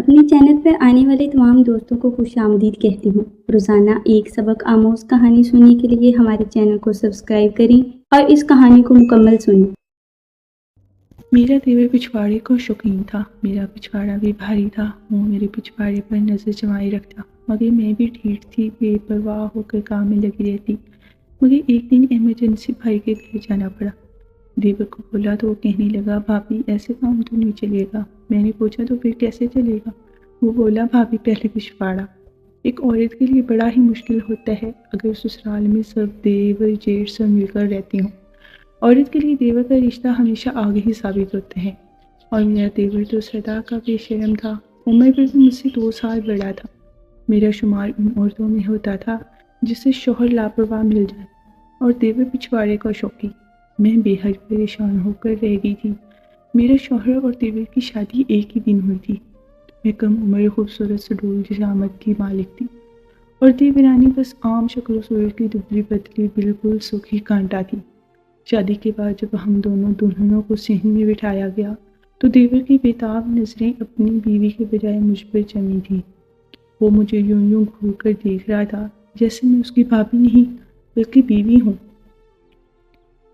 اپنے چینل پر آنے والے تمام دوستوں کو خوش آمدید کہتی ہوں۔ روزانہ ایک سبق آموز کہانی سننے کے لیے ہمارے چینل کو سبسکرائب کریں اور اس کہانی کو مکمل سنیں۔ میرا دیور پچھواڑے کو شوقین تھا۔ میرا پچھواڑا بھی بھاری تھا۔ وہ میرے پچھواڑے پر نظر جمائے رکھتا، مگر میں بھی ٹھیٹ تھی، بے پرواہ ہو کر کام میں لگی رہتی۔ مگر ایک دن ایمرجنسی بھائی کے گھر جانا پڑا۔ دیور کو بولا تو وہ کہنے لگا، بھابھی ایسے کام تو نہیں چلے گا۔ میں نے پوچھا تو پھر کیسے چلے گا؟ وہ بولا، بھابھی پہلے پچھواڑا۔ ایک عورت کے لیے بڑا ہی مشکل ہوتا ہے اگر سسرال میں سب دیور جیٹھ سب مل کر رہتی ہوں۔ عورت کے لیے دیور کا رشتہ ہمیشہ آگے ہی ثابت ہوتا ہے، اور میرا دیور تو سدا کا بے شرم تھا۔ عمر پر بھی مجھ سے 2 سال بڑا تھا۔ میرا شمار ان عورتوں میں ہوتا تھا جسے شوہر لاپرواہ مل جائے اور دیور پچھواڑے کا شوقی۔ میں بے حد پریشان ہو کر رہ گئی تھی۔ میرے شوہر اور دیور کی شادی ایک ہی دن ہوئی تھی۔ میں کم عمر خوبصورت سڈول جسامت کی مالک تھی، اور دیورانی بس عام شکل و صورت کی دبلی پتلی بالکل سوکھی کانٹا تھی۔ شادی کے بعد جب ہم دونوں دلہنوں کو صحن میں بٹھایا گیا تو دیور کی بےتاب نظریں اپنی بیوی کے بجائے مجھ پر جمی تھیں۔ وہ مجھے یوں یوں گھور کر دیکھ رہا تھا جیسے میں اس کی بھابھی نہیں بلکہ بیوی ہوں۔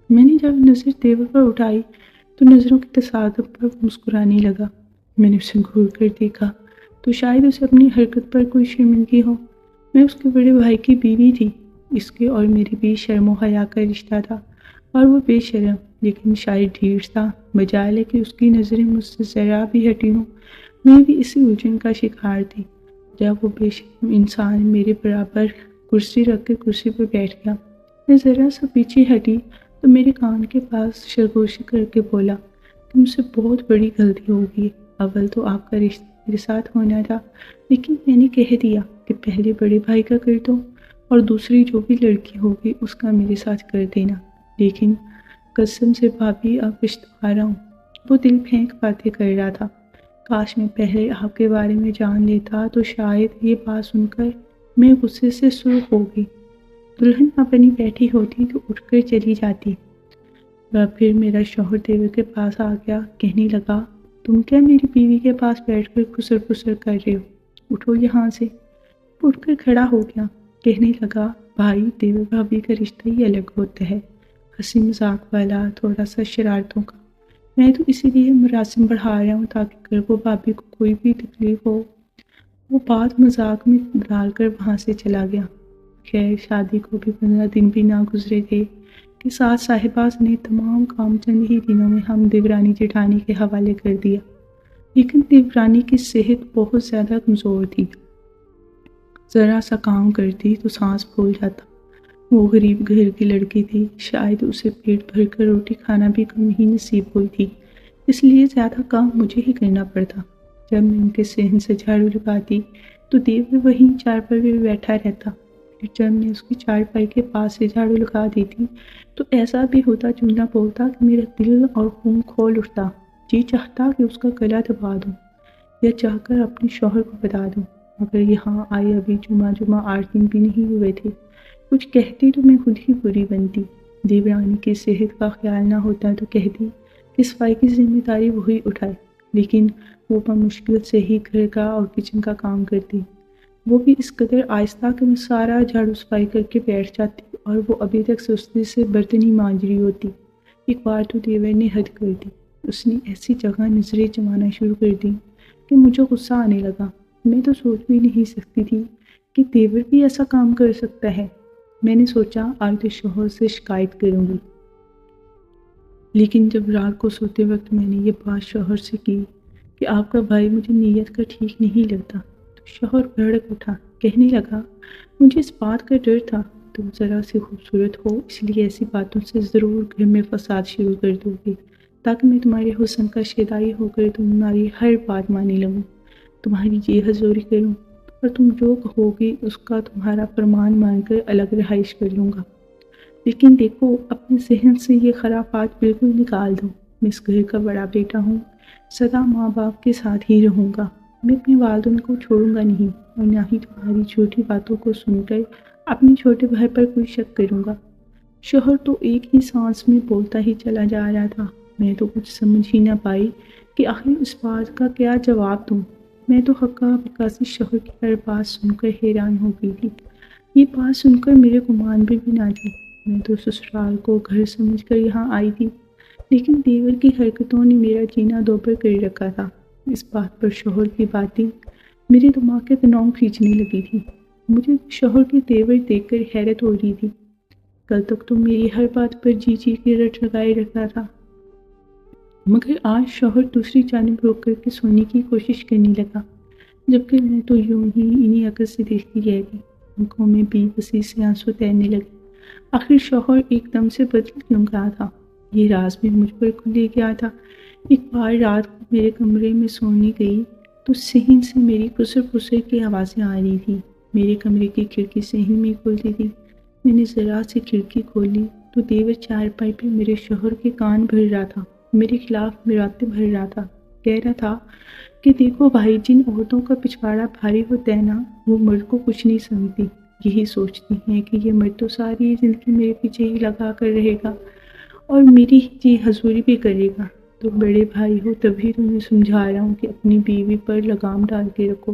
میں نے جب نظر دیور پر اٹھائی تو نظروں کے تصادم پر مسکرانے لگا۔ میں نے اسے گھور کر دیکھا تو شاید اسے اپنی حرکت پر کوئی شرمندگی ہو۔ میں اس کے بڑے بھائی کی بیوی تھی۔ اس کے اور میرے بیچ شرم و حیا کا رشتہ تھا، اور وہ بے شرم لیکن شاید ڈھیٹ تھا، بجائے کہ اس کی نظریں مجھ سے ذرا بھی ہٹی ہوں۔ میں بھی اسی الجھن کا شکار تھی۔ جب وہ بے شرم انسان میرے برابر کرسی رکھ کے کرسی پر بیٹھ گیا، میں ذرا سا پیچھے ہٹی تو میرے کان کے پاس سرگوشی کر کے بولا کہ مجھ سے بہت بڑی غلطی ہوگی۔ اول تو آپ کا رشتہ میرے ساتھ ہونا تھا، لیکن میں نے کہہ دیا کہ پہلے بڑے بھائی کا کر دو اور دوسری جو بھی لڑکی ہوگی اس کا میرے ساتھ کر دینا۔ لیکن قسم سے بھابھی اب پچھتا رہا ہوں۔ وہ دل پھینک باتیں کر رہا تھا۔ کاش میں پہلے آپ کے بارے میں جان لیتا تو شاید یہ بات سن کر میں غصے سے سرخ ہو گئی۔ دلہن اپنی بیٹھی ہوتی تو اٹھ کر چلی جاتی۔ پھر میرا شوہر دیور کے پاس آ گیا، کہنے لگا، تم کیا میری بیوی کے پاس بیٹھ کر خسر پسر کر رہے ہو؟ اٹھو یہاں سے۔ وہ اٹھ کر کھڑا ہو گیا، کہنے لگا، بھائی دیور بھابھی کا رشتہ ہی الگ ہوتا ہے، ہنسی مذاق والا، تھوڑا سا شرارتوں کا۔ میں تو اسی لیے مراسم بڑھا رہا ہوں تاکہ اگر وہ بھابھی کو کوئی بھی تکلیف ہو۔ وہ بات مذاق میں ڈال کر وہاں سے چلا گیا۔ خیر شادی کو بھی 15 دن بھی نہ گزرے تھے کہ ساس صاحباز نے تمام کام چند ہی دنوں میں ہم دیورانی جیٹھانی کے حوالے کر دیا۔ لیکن دیورانی کی صحت بہت زیادہ کمزور تھی، ذرا سا کام کرتی تو سانس پھول جاتا۔ وہ غریب گھر کی لڑکی تھی، شاید اسے پیٹ بھر کر روٹی کھانا بھی کم ہی نصیب ہوئی تھی، اس لیے زیادہ کام مجھے ہی کرنا پڑتا۔ جب میں ان کے صحن سے جھاڑو لگاتی تو دیور وہیں چارپائی پہ بیٹھا رہتا۔ پھر جب میں اس کی چارپائی کے پاس سے جھاڑو لگا دیتی تو ایسا بھی ہوتا جملہ بولتا کہ میرا دل اور خون کھول اٹھتا، جی چاہتا کہ اس کا گلا دبا دوں یا چاہ کر اپنے شوہر کو بتا دوں۔ مگر یہاں آئے ابھی جمعہ 8 دن بھی نہیں ہوئے تھے۔ کچھ کہتی تو میں خود ہی بری بنتی۔ دیورانی کی صحت کا خیال نہ ہوتا تو کہتی کہ صفائی کی ذمہ داری وہی اٹھائے، لیکن وہ بمشکل سے ہی گھر کا اور کچن کا کام کرتی، وہ بھی اس قدر آہستہ کہ میں سارا جھاڑو صفائی کر کے بیٹھ جاتی اور وہ ابھی تک سستی سے برتن ہی مانج رہی ہوتی۔ ایک بار تو دیور نے حد کر دی، اس نے ایسی جگہ نظریں جمانا شروع کر دی کہ مجھے غصہ آنے لگا۔ میں تو سوچ بھی نہیں سکتی تھی کہ دیور بھی ایسا کام کر سکتا ہے۔ میں نے سوچا آج تو شوہر سے شکایت کروں گی، لیکن جب رات کو سوتے وقت میں نے یہ بات شوہر سے کی کہ آپ کا بھائی مجھے نیت کا ٹھیک نہیں لگتا تو شوہر بھڑک اٹھا، کہنے لگا، مجھے اس بات کا ڈر تھا تم ذرا سی خوبصورت ہو، اس لیے ایسی باتوں سے ضرور گھر میں فساد شروع کر دو گی تاکہ میں تمہارے حسن کا شیدائی ہو کر تمہاری ہر بات ماننے لگوں، تمہاری جی حضوری کروں اور تم جو کہوگی اس کا تمہارا فرمان مان کر الگ رہائش کر لوں گا۔ لیکن دیکھو اپنے ذہن سے یہ خرافات بالکل نکال دو، میں اس گھر کا بڑا بیٹا ہوں، سدا ماں باپ کے ساتھ ہی رہوں گا، میں اپنے والدین کو چھوڑوں گا نہیں، اور نہ ہی تمہاری چھوٹی باتوں کو سن کر اپنے چھوٹے بھائی پر کوئی شک کروں گا۔ شوہر تو ایک ہی سانس میں بولتا ہی چلا جا رہا تھا۔ میں تو کچھ سمجھ ہی نہ پائی کہ آخر اس بات کا کیا جواب دوں۔ میں تو حقا بکاسی شوہر کی ہر بات سن کر حیران ہو گئی تھی۔ یہ بات سن کر میرے گمان بھی نہ تھی۔ میں تو سسرال کو گھر سمجھ کر یہاں آئی تھی، لیکن دیور کی حرکتوں نے میرا جینا دوبر کر رکھا تھا۔ اس بات پر شوہر کی باتیں میرے دماغ کے تناؤ کھینچنے لگی تھی۔ مجھے شوہر کے تیور دیکھ کر حیرت ہو رہی تھی۔ کل تک تو میری ہر بات پر جی جی کی رٹ لگائے رکھا تھا، مگر آج شوہر دوسری جانب روک کر کے سونے کی کوشش کرنے لگا، جبکہ میں تو یوں ہی انہی عکس سے دیکھتی رہ گئی۔ آنکھوں میں بے بسی سے آنسو تیرنے لگے۔ آخر شوہر ایک دم سے بدل کیوں گیا تھا؟ یہ راز بھی مجھ پر کھلے گیا تھا۔ ایک بار رات کو میرے کمرے میں سونے گئی تو صحن سے میری پسر پسر کی آوازیں آ رہی تھی۔ میرے کمرے کی کھڑکی صحن میں کھلتی تھی۔ میں نے ذرا سی کھڑکی کھولی تو دیور چارپائی پہ میرے شوہر کے کان بھر رہا تھا، میرے خلاف مراتب بھر رہا تھا، کہہ رہا تھا کہ دیکھو بھائی، جن عورتوں کا پچھواڑا بھاری ہوتا ہے نا، وہ مرد کو کچھ نہیں سمجھتی، یہی سوچتی ہیں کہ یہ مرد تو ساری زندگی میرے پیچھے ہی لگا کر رہے گا اور میری جی حضوری بھی کرے گا۔ تو بڑے بھائی ہو تبھی تمہیں سمجھا رہا ہوں کہ اپنی بیوی پر لگام ڈال کے رکھو،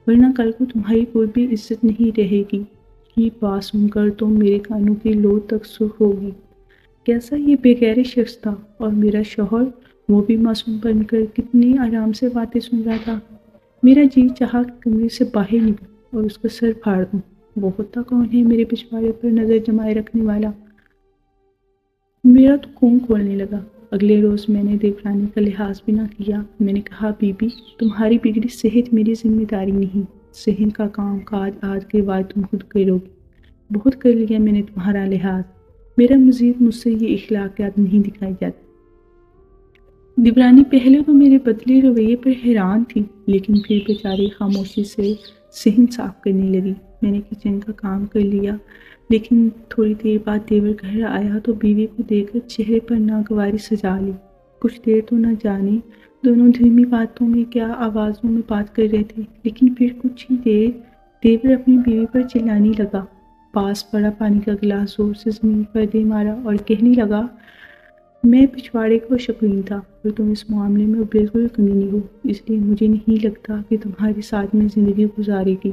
ورنہ کل کو تمہاری کوئی بھی عزت نہیں رہے گی۔ یہ بات سن کر تو میرے کانوں کی لو تک سرخ ہوگی۔ کیسا یہ بے غیرت شخص تھا، اور میرا شوہر وہ بھی معصوم بن کر کتنی آرام سے باتیں سن رہا تھا۔ میرا جی چاہا کہ کمرے سے باہر نکل اور اس کا سر پھاڑ دوں۔ وہ ہوتا کون ہے میرے پچھواڑے پر نظر جمائے رکھنے والا؟ میرا تو خون کھولنے لگا۔ اگلے روز میں نے دیورانی کا لحاظ بھی نہ کیا۔ میں نے کہا، بی بی، تمہاری بگڑی صحت میری ذمہ داری نہیں، صحن کا کام کاج آج کے بعد تم خود کرو گی۔ بہت کر لیا میں نے تمہارا لحاظ، میرا مزید مجھ سے یہ اخلاقیات نہیں دکھائی جاتی۔ دیورانی پہلے تو میرے بدلے رویے پر حیران تھی، لیکن پھر بیچاری خاموشی سے صحن صاف کرنے لگی۔ میں نے کچن کا کام کر لیا، لیکن تھوڑی دیر بعد دیور گھر آیا تو بیوی کو دیکھ کر چہرے پر ناگواری سجا لی۔ کچھ دیر تو نہ جانے دونوں دھیمی باتوں میں کیا آوازوں میں بات کر رہے تھے، لیکن پھر کچھ ہی دیر دیور اپنی بیوی پر چلانے لگا، پاس پڑا پانی کا گلاس زور سے زمین پر دے مارا اور کہنے لگا، میں پچھواڑے کا شوقین تھا اور تم اس معاملے میں بالکل کمینی ہو، اس لیے مجھے نہیں لگتا کہ تمہارے ساتھ میں زندگی گزارے گی۔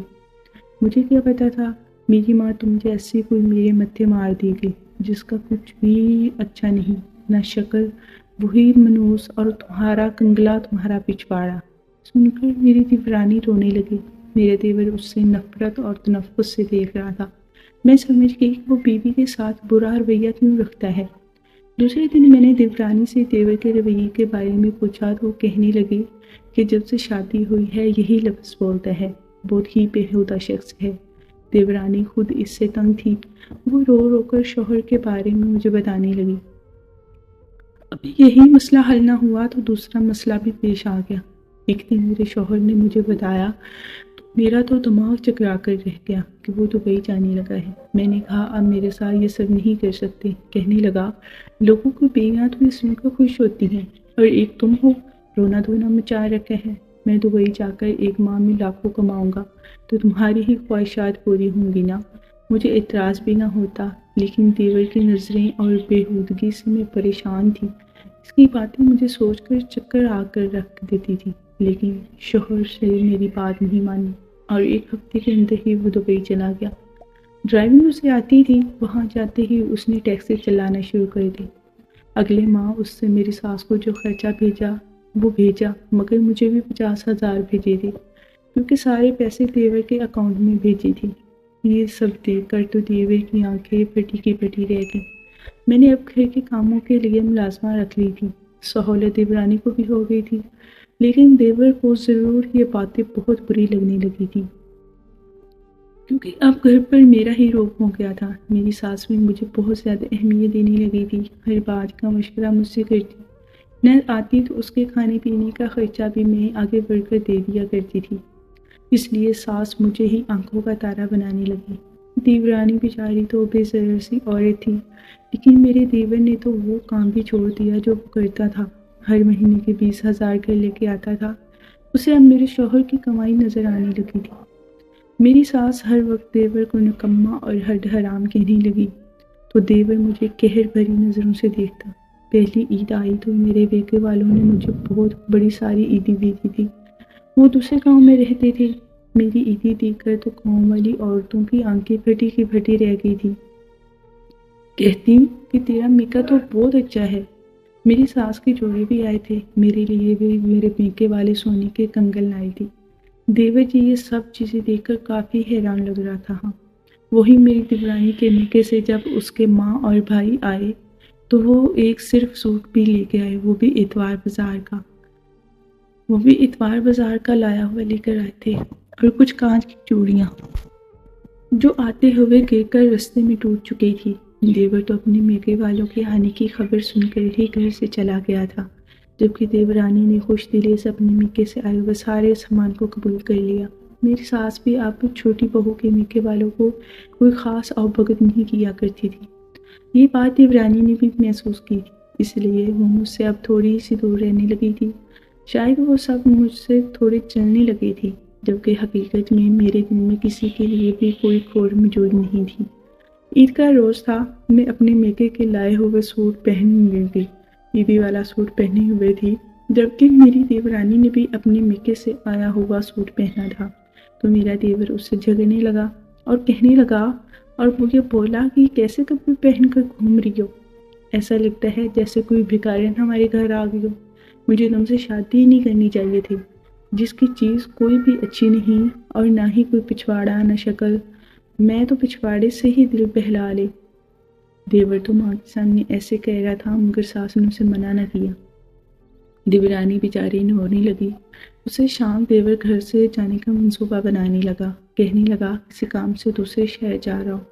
مجھے کیا پتا تھا، میری ماں تم جیسی کوئی میرے متھے مار دے گی جس کا کچھ بھی اچھا نہیں، نہ شکل، وہی منوس، اور تمہارا کنگلا، تمہارا پچھواڑا۔ سن کر میری دیورانی رونے لگی۔ میرا دیور اس سے نفرت اور تنفس سے دیکھ رہا تھا۔ میں سمجھ گئی کہ وہ بیوی کے ساتھ برا رویہ کیوں رکھتا ہے۔ دوسرے دن میں نے دیورانی سے دیور کے رویے کے بارے میں پوچھا تو وہ کہنے لگی کہ جب سے شادی ہوئی ہے یہی لفظ بولتا ہے، بہت ہی بےہودہ شخص ہے۔ دیورانی خود اس سے تنگ تھی، وہ رو رو کر شوہر کے بارے میں مجھے بتانے لگی۔ اب یہی مسئلہ حل نہ ہوا تو دوسرا مسئلہ بھی پیش آ گیا۔ ایک دن میرے شوہر نے مجھے بتایا تو میرا تو دماغ چکرا کر رہ گیا کہ وہ دبئی جانے لگا ہے۔ میں نے کہا، اب میرے ساتھ یہ سب نہیں کر سکتے۔ کہنے لگا، لوگوں کو بیویاں تو یہ سن کر خوش ہوتی ہیں، اور ایک تم ہو، رونا دھونا مچا رکھا ہے۔ میں دبئی جا کر ایک ماہ میں لاکھوں کماؤں گا تو تمہاری ہی خواہشات پوری ہوں گی نا۔ مجھے اعتراض بھی نہ ہوتا، لیکن دیور کی نظریں اور بےہودگی سے میں پریشان تھی۔ اس کی باتیں مجھے سوچ کر چکر آ کر رکھ دیتی تھی، لیکن شوہر سے میری بات نہیں مانی اور ایک ہفتے کے اندر ہی وہ دبئی چلا گیا۔ ڈرائیونگ اسے آتی تھی، وہاں جاتے ہی اس نے ٹیکسی چلانا شروع کر دی۔ اگلے ماہ اس سے میری ساس کو جو خرچہ بھیجا وہ بھیجا، مگر مجھے بھی 50,000 بھیجے تھے، کیونکہ سارے پیسے دیور کے اکاؤنٹ میں بھیجے تھے۔ یہ سب دیکھ کر تو دیور کی آنکھیں پھٹی کی پھٹی رہ گئیں۔ میں نے اب گھر کے کاموں کے لیے ملازمہ رکھ لی تھی، سہولت دیورانی کو بھی ہو گئی تھی، لیکن دیور کو ضرور یہ باتیں بہت بری لگنے لگی تھی، کیونکہ اب گھر پر میرا ہی روب ہو گیا تھا۔ میری ساس بھی مجھے بہت زیادہ اہمیت دینے لگی تھی، ہر بات کا مشورہ مجھ سے کرتی، نہ آتی تو اس کے کھانے پینے کا خرچہ بھی میں آگے بڑھ کر دے دیا کرتی تھی۔ اس لیے ساس مجھے ہی آنکھوں کا تارا بنانے لگی۔ دیورانی بیچاری تو بے ضرر سی عورت تھی، لیکن میرے دیور نے تو وہ کام بھی چھوڑ دیا جو وہ کرتا تھا۔ ہر مہینے کے 20,000 گھر لے کے آتا تھا۔ اسے اب میرے شوہر کی کمائی نظر آنے لگی تھی۔ میری ساس ہر وقت دیور کو نکما اور حد حرام کہنے لگی تو دیور مجھے قہر بھری نظروں سے دیکھتا۔ پہلی عید آئی تو میرے بیکے والوں نے مجھے بہت بڑی ساری عیدی بھیجی تھی۔ وہ دوسرے گاؤں میں رہتے تھے۔ میری عیدی دیکھ کر تو گاؤں والی عورتوں کی آنکھیں پھٹی کی پھٹی رہ گئی تھی۔ کہتی کہ تیرا میکا تو بہت اچھا ہے۔ میری ساس کے جوڑے بھی آئے تھے، میرے لیے بھی میرے میکے والے سونے کے کنگن لائی تھی۔ دیور جی یہ سب چیزیں دیکھ کر کافی حیران لگ رہا تھا۔ وہی میری دیورانی کے میکے سے جب اس کے ماں اور بھائی آئے تو وہ ایک صرف سوٹ بھی لے کے آئے، وہ بھی اتوار بازار کا لایا ہوا لے کر آئے تھے، اور کچھ کانچ کی چوڑیاں جو آتے ہوئے گر کر رستے میں ٹوٹ چکی تھی۔ دیور تو اپنے میکے والوں کے آنے کی خبر سن کر ہی گھر سے چلا گیا تھا، جبکہ دیورانی نے خوش دلی سے اپنے میکے سے آئے ہوئے سارے سامان کو قبول کر لیا۔ میری ساس بھی اب چھوٹی بہو کے میکے والوں کو کوئی خاص اوبگت نہیں کیا کرتی تھی۔ یہ بات دیورانی نے بھی محسوس کی تھی، اس لیے وہ مجھ سے اب تھوڑی سی دور رہنے لگی تھی۔ شاید وہ سب مجھ سے تھوڑے چلنے لگی تھی، جبکہ حقیقت میں میرے دل میں کسی کے لیے بھی کوئی کھوڑ موجود نہیں تھی۔ عید کا روز تھا، میں اپنے میکے کے لائے ہوئے سوٹ پہن گئی، عیدی والا سوٹ پہنے ہوئے تھی، جبکہ میری دیورانی نے بھی اپنے میکے سے آیا ہوا سوٹ پہنا تھا۔ تو میرا دیور اس سے جھگڑنے لگا اور کہنے لگا اور مجھے بولا کہ کیسے کپڑے پہن کر گھوم رہی ہو، ایسا لگتا ہے جیسے کوئی بھکارن ہمارے گھر آ گئی ہو۔ مجھے تم سے شادی نہیں کرنی چاہیے تھی، جس کی چیز کوئی بھی اچھی نہیں، اور نہ ہی کوئی پچھواڑا نہ شکل، میں تو پچھواڑے سے ہی دل بہلا لے۔ دیور تو ماں کے سامنے ایسے کہہ رہا تھا، مگر ساس نے اسے منع نہ کیا۔ دیورانی بیچاری رونے لگی۔ اسے شام دیور گھر سے جانے کا منصوبہ بنانے لگا، کہنے لگا کسی کام سے دوسرے شہر جا رہا ہوں۔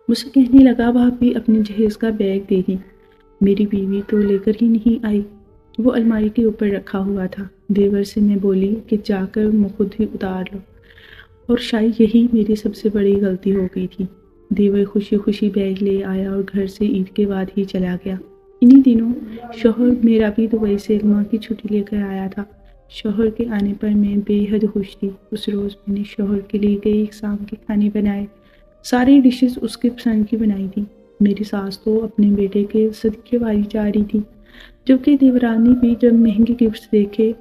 مجھ سے کہنے لگا بھابھی اپنے جہیز کا بیگ دے دی، میری بیوی تو لے کر ہی نہیں آئی، وہ الماری کے اوپر رکھا ہوا تھا۔ دیور سے میں بولی کہ جا کر خود ہی اتار لو، اور شاید یہی میری سب سے بڑی غلطی ہو گئی تھی۔ دیور خوشی خوشی بیگ لے آیا اور گھر سے عید کے بعد ہی چلا گیا۔ انہی دنوں شوہر میرا بھی دبئی سے ماہ کی چھٹی لے کر آیا تھا۔ شوہر کے آنے پر میں بے حد خوش تھی۔ اس روز میں نے شوہر کے لیے کئی اقسام کے کھانے بنائے، ساری ڈشز اس کے پسند کی بنائی تھی۔ میری ساس تو اپنے بیٹے کے صدقے والی جا رہی تھی، جبکہ دیورانی بھی جب مہنگے گفٹس دیکھے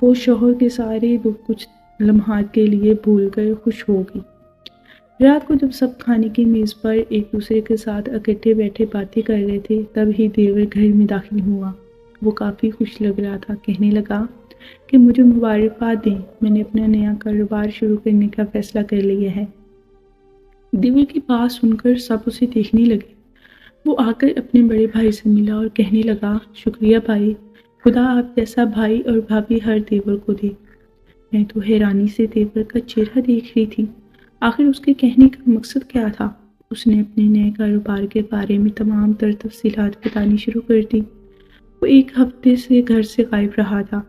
وہ شوہر کے سارے دکھ کچھ لمحات کے لیے بھول کر خوش ہو گئی۔ رات کو جب سب کھانے کی میز پر ایک دوسرے کے ساتھ اکٹھے بیٹھے باتیں کر رہے تھے، تب ہی دیور گھر میں داخل ہوا۔ وہ کافی خوش لگ رہا تھا، کہنے لگا کہ مجھے مبارکباد دیں، میں نے اپنا نیا کاروبار شروع کرنے کا فیصلہ کر لیا ہے۔ دیور کی بات سن کر سب اسے دیکھنے لگے۔ وہ آ کر اپنے بڑے بھائی سے ملا اور کہنے لگا شکریہ بھائی، خدا آپ جیسا بھائی اور بھابھی ہر دیور کو دے۔ میں تو حیرانی سے دیور کا چہرہ دیکھ رہی تھی، آخر اس کے کہنے کا مقصد کیا تھا؟ اس نے اپنے نئے کاروبار کے بارے میں تمام تر تفصیلات بتانی شروع کر دی۔ وہ ایک ہفتے سے گھر سے غائب رہا تھا،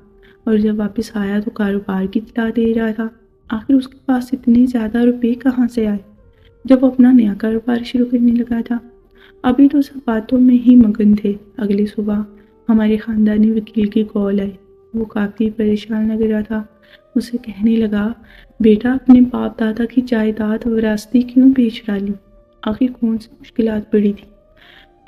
اور جب واپس آیا تو کاروبار کی اطلاع دے رہا تھا۔ آخر اس کے پاس اتنے زیادہ روپے کہاں سے آئے جب وہ اپنا نیا کاروبار شروع کرنے لگا تھا؟ ابھی تو سب باتوں میں ہی مگن تھے۔ اگلی صبح ہمارے خاندانی وکیل کی کال آئی۔ وہ کافی پریشان لگ رہا تھا۔ اسے کہنے لگا بیٹا اپنے باپ دادا کی جائیداد وراثتی کیوں بیچ ڈالی؟ آخر کون سی مشکلات پڑی تھی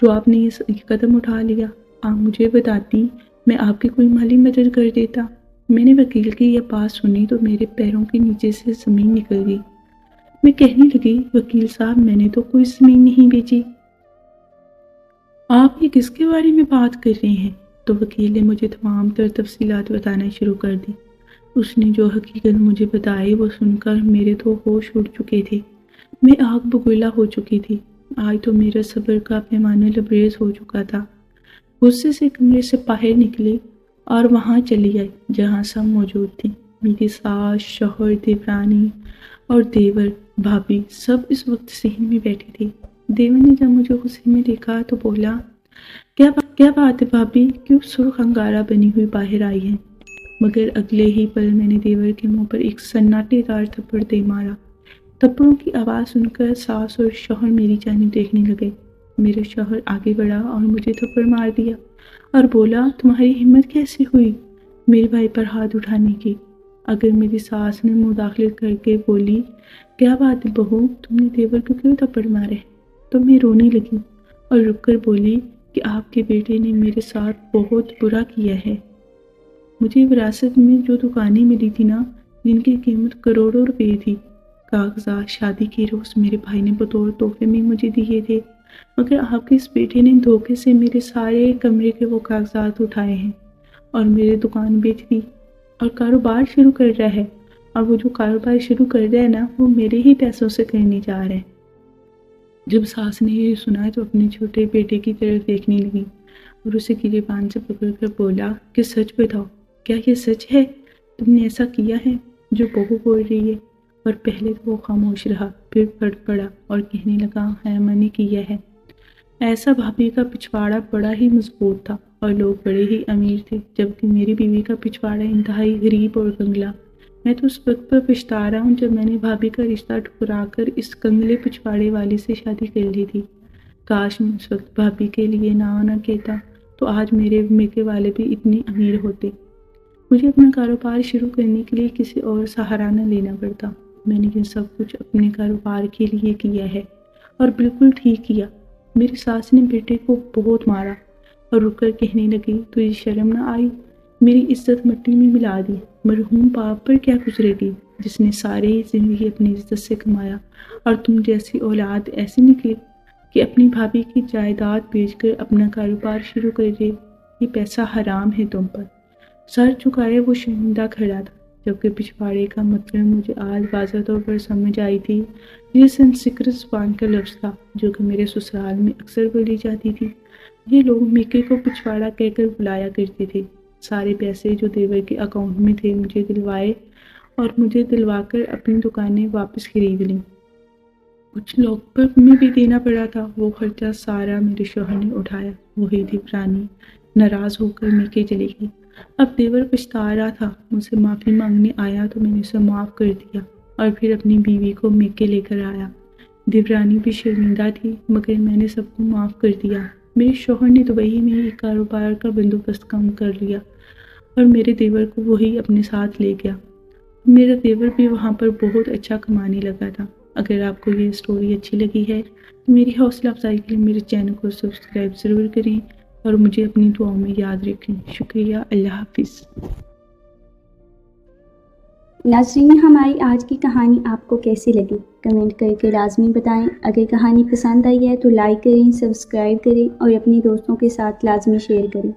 جو آپ نے یہ قدم اٹھا لیا؟ آپ مجھے بتاتی، میں آپ کی کوئی مالی مدد کر دیتا۔ میں نے وکیل کی یہ بات سنی تو میرے پیروں کے نیچے سے زمین نکل گئی۔ میں کہنے لگی وکیل صاحب میں نے تو کوئی زمین نہیں بیچی، آپ یہ کس کے بارے میں بات کر رہے ہیں؟ تو وکیل نے مجھے تمام تر تفصیلات بتانا شروع کر دی۔ اس نے جو حقیقت مجھے بتائی وہ سن کر میرے تو ہوش اڑ چکے تھے، میں آگ بگولا ہو چکی تھی۔ آج تو میرا صبر کا پیمانہ لبریز ہو چکا تھا۔ غصے سے کمرے سے باہر نکلی اور وہاں چلی آئی جہاں سب موجود تھے۔ میری ساس، شوہر، دیورانی اور دیور بھابھی سب اس وقت صحن میں بیٹھے تھے۔ دیور نے جب مجھے غصے میں دیکھا تو بولا کیا بات ہے بھابھی، کیوں سرخ انگارہ بنی ہوئی باہر آئی ہے؟ مگر اگلے ہی پل میں نے دیور کے منہ پر ایک سناٹے دار تھپڑ دے مارا۔ تھپڑوں کی آواز سن کر ساس اور شوہر میری جانب دیکھنے لگے۔ میرا شوہر آگے بڑھا اور مجھے تھپڑ مار دیا اور بولا تمہاری ہمت کیسے ہوئی میرے بھائی پر ہاتھ اٹھانے کی؟ اگر میری ساس نے منہ داخل کر کے بولی کیا بات ہے بہو، تم نے دیور کو کیوں تھپڑ مارے؟ تو میں رونے لگی اور رک کر بولی کہ آپ کے بیٹے نے میرے ساتھ بہت برا کیا ہے۔ مجھے وراثت میں جو دکانیں ملی تھی نا، جن کی قیمت کروڑوں روپے تھی۔ کاغذات شادی کے روز میرے بھائی نے بطور تحفے میں مجھے دیے تھے، مگر آپ کے اس بیٹے نے دھوکے سے میرے سارے کمرے کے وہ کاغذات اٹھائے ہیں اور میری دکان بیچ دی اور کاروبار شروع کر رہا ہے۔ اور وہ جو کاروبار شروع کر رہا ہے نا، وہ میرے ہی پیسوں سے کرنے جا رہے ہیں۔ جب ساس نے یہ سنا تو اپنے چھوٹے بیٹے کی طرف دیکھنے لگی اور اسے گریبان سے پکڑ کر بولا کہ سچ بتاؤ، کیا یہ سچ ہے؟ تم نے ایسا کیا ہے جو بہو بول رہی ہے؟ اور پہلے تو وہ خاموش رہا، پھر پھٹ پڑا اور کہنے لگا، ہاں میں نے کیا ہے۔ ایسا بھابھی کا پچھواڑا بڑا ہی مضبوط تھا اور لوگ بڑے ہی امیر تھے، جبکہ میری بیوی کا پچھواڑا انتہائی غریب اور کنگلا۔ میں تو اس وقت پر پچھتا رہا ہوں جب میں نے بھابھی کا رشتہ ٹھکرا کر اس کنگلے پچھواڑے والی سے شادی کر لی تھی۔ کاش میں اس وقت بھابھی کے لیے نہ کہتا تو آج میرے میکے والے بھی اتنے امیر ہوتے۔ مجھے اپنا کاروبار شروع کرنے کے لیے کسی اور سہارا نہ لینا پڑتا۔ میں نے یہ سب کچھ اپنے کاروبار کے لیے کیا ہے اور بالکل ٹھیک کیا۔ میری ساس نے بیٹے کو بہت مارا اور رک کر کہنے لگی، تجھے شرم نہ آئی؟ میری عزت مٹی میں ملا دی۔ مرحوم باپ پر کیا گزرے گی جس نے ساری زندگی اپنی عزت سے کمایا، اور تم جیسی اولاد ایسی نکلی کہ اپنی بھابھی کی جائیداد بیچ کر اپنا کاروبار شروع کر دے۔ یہ پیسہ حرام ہے تم پر۔ سر جھکائے وہ شرمندہ کھڑا تھا، جبکہ پچھواڑے کا مطلب مجھے آج واضح طور پر سمجھ آئی تھی۔ یہ سنسکرت زبان کا لفظ تھا جو کہ میرے سسرال میں اکثر بولی جاتی تھی۔ یہ لوگ میکے کو پچھواڑا کہہ کر بلایا کرتے تھے۔ سارے پیسے جو دیور کے اکاؤنٹ میں تھے مجھے دلوائے اور مجھے دلوا کر اپنی دکانیں واپس خرید لیں۔ کچھ لوگ پر میں بھی دینا پڑا تھا، وہ خرچہ سارا میرے شوہر نے اٹھایا۔ وہی دیورانی ناراض ہو کر میکے چلی گئی۔ اب دیور پچھتا رہا تھا، مجھ سے معافی مانگنے آیا تو میں نے اسے معاف کر دیا اور پھر اپنی بیوی کو میکے لے کر آیا۔ دیورانی بھی شرمندہ تھی، مگر میں نے سب کو معاف کر دیا۔ میرے شوہر نے دبئی میں ایک کاروبار کا بندوبست کم کر لیا اور میرے دیور کو وہی اپنے ساتھ لے گیا۔ میرا دیور بھی وہاں پر بہت اچھا کمانے لگا تھا۔ اگر آپ کو یہ سٹوری اچھی لگی ہے تو میری حوصلہ افزائی کے لیے میرے چینل کو سبسکرائب ضرور کریں اور مجھے اپنی دعاؤں میں یاد رکھیں۔ شکریہ، اللہ حافظ۔ ناظرین، ہماری آج کی کہانی آپ کو کیسی لگی؟ کمنٹ کر کے لازمی بتائیں۔ اگر کہانی پسند آئی ہے تو لائک کریں، سبسکرائب کریں اور اپنے دوستوں کے ساتھ لازمی شیئر کریں۔